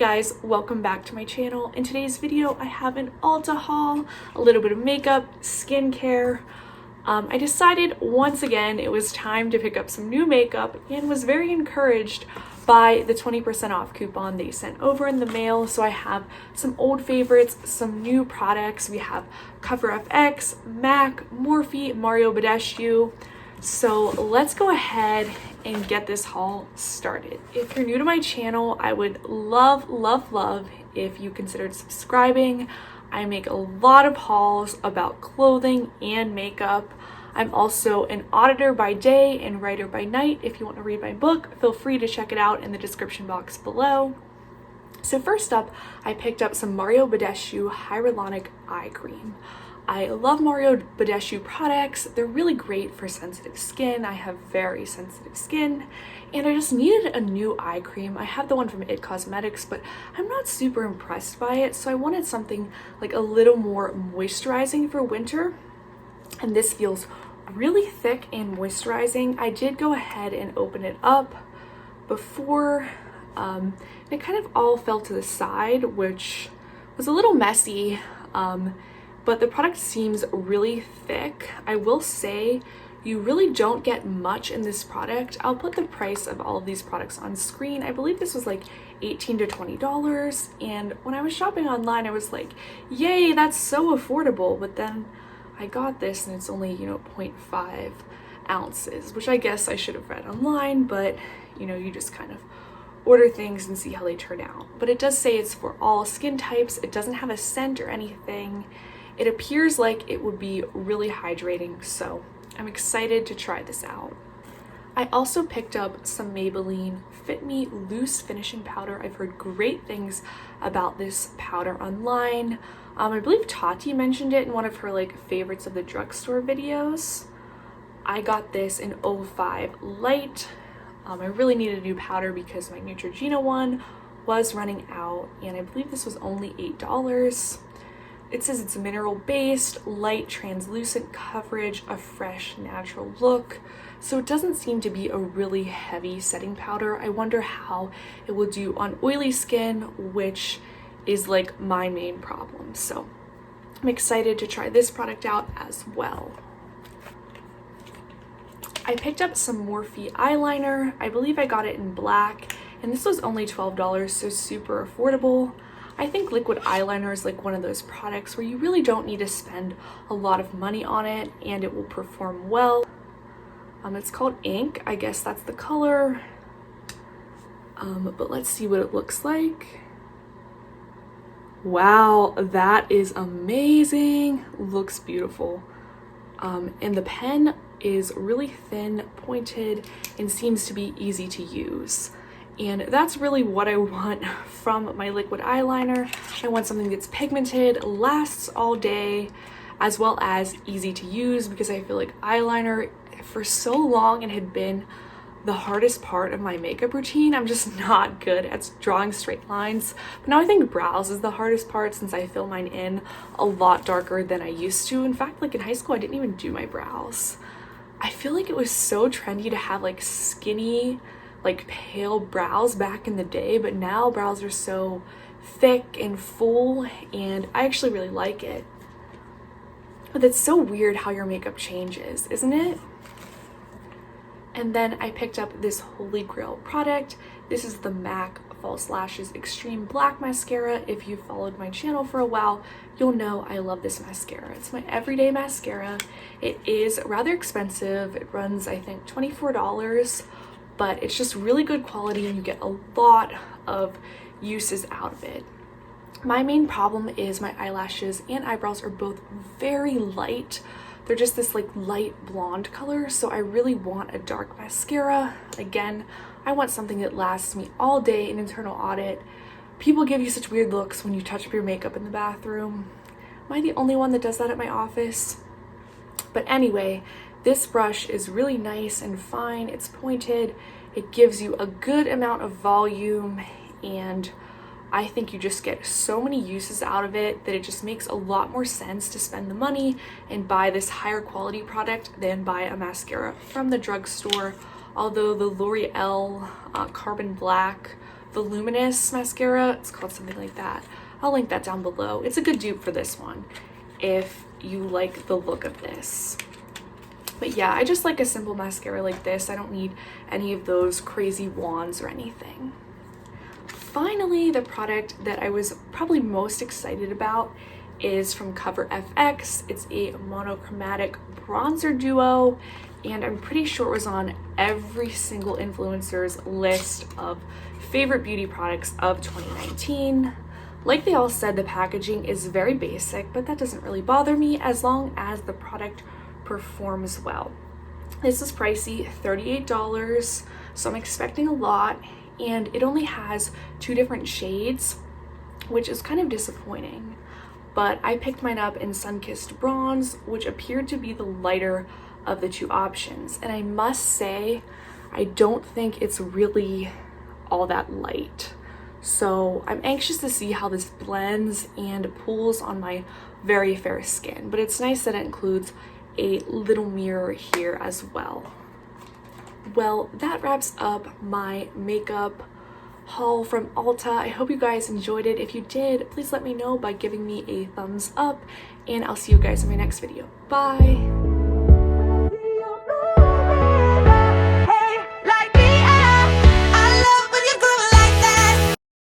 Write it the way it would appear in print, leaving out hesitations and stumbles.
guys, welcome back to my channel. In today's video, I have an Ulta haul, a little bit of makeup, skincare. I decided once again it was time to pick up some new makeup and was very encouraged by the 20% off coupon they sent over in the mail. So I have some old favorites, some new products. We have CoverFx, MAC, Morphe, Badescu. So let's go ahead and get this haul started. If you're new to my channel, I would love if you considered subscribing. I make a lot of hauls about clothing and makeup. I'm also an auditor by day and writer by night. If you want to read my book, feel free to check it out in the description box below. So first up, I picked up some Badescu Hyaluronic Eye Cream. I love Badescu products. They're really great for sensitive skin. I have very sensitive skin and I just needed a new eye cream. I have the one from It Cosmetics, but I'm not super impressed by it. So I wanted something like a little more moisturizing for winter. And this feels really thick and moisturizing. I did go ahead and open it up before. And it kind of all fell to the side, which was a little messy. But the product seems really thick. I will say you really don't get much in this product. I'll put the price of all of these products on screen. I believe this was like $18 to $20. And when I was shopping online, I was like, yay, that's so affordable. But then I got this and it's only, 0.5 ounces, which I guess I should have read online, but you just kind of order things and see how they turn out. But it does say it's for all skin types. It doesn't have a scent or anything. It appears like it would be really hydrating, so I'm excited to try this out. I also picked up some Maybelline Fit Me Loose Finishing Powder. I've heard great things about this powder online. I believe Tati mentioned it in one of her favorites of the drugstore videos. I got this in 05 Light. I really needed a new powder because my Neutrogena one was running out, and I believe this was only $8. It says it's mineral-based, light, translucent coverage, a fresh, natural look. So it doesn't seem to be a really heavy setting powder. I wonder how it will do on oily skin, which is my main problem. So I'm excited to try this product out as well. I picked up some Morphe eyeliner. I believe I got it in black, and this was only $12, so super affordable. I think liquid eyeliner is one of those products where you really don't need to spend a lot of money on it and it will perform well. It's called Ink. I guess that's the color. But let's see what it looks like. Wow, that is amazing. Looks beautiful. And the pen is really thin, pointed, and seems to be easy to use. And that's really what I want from my liquid eyeliner. I want something that's pigmented, lasts all day, as well as easy to use, because I feel like eyeliner for so long it had been the hardest part of my makeup routine. I'm just not good at drawing straight lines. But now I think brows is the hardest part since I fill mine in a lot darker than I used to. In fact, in high school, I didn't even do my brows. I feel like it was so trendy to have skinny, pale brows back in the day, but now brows are so thick and full and I actually really like it. But it's so weird how your makeup changes, isn't it? And then I picked up this Holy Grail product. This is the MAC False Lashes Extreme Black Mascara. If you followed my channel for a while, you'll know I love this mascara. It's my everyday mascara. It is rather expensive. It runs, I think, $24. But it's just really good quality and you get a lot of uses out of it. My main problem is my eyelashes and eyebrows are both very light. They're just this light blonde color, so I really want a dark mascara. Again, I want something that lasts me all day in internal audit. People give you such weird looks when you touch up your makeup in the bathroom. Am I the only one that does that at my office? But anyway, this brush is really nice and fine. It's pointed. It gives you a good amount of volume, and I think you just get so many uses out of it that it just makes a lot more sense to spend the money and buy this higher quality product than buy a mascara from the drugstore. Although the L'Oreal Carbon Black Voluminous mascara. It's called something like that. I'll link that down below. It's a good dupe for this one if you like the look of this. But yeah, I just like a simple mascara like this. I don't need any of those crazy wands or anything. Finally, the product that I was probably most excited about is from CoverFx. It's a monochromatic bronzer duo, and I'm pretty sure it was on every single influencer's list of favorite beauty products of 2019. Like they all said, the packaging is very basic, but that doesn't really bother me as long as the product performs well. This is pricey, $38, so I'm expecting a lot, and it only has 2 different shades, which is kind of disappointing. But I picked mine up in Sun-Kissed Bronze, which appeared to be the lighter of the 2 options. And I must say, I don't think it's really all that light. So I'm anxious to see how this blends and pools on my very fair skin. But it's nice that it includes a little mirror here as well. Well, that wraps up my makeup haul from Ulta. I hope you guys enjoyed it. If you did, please let me know by giving me a thumbs up, and I'll see you guys in my next video. Bye!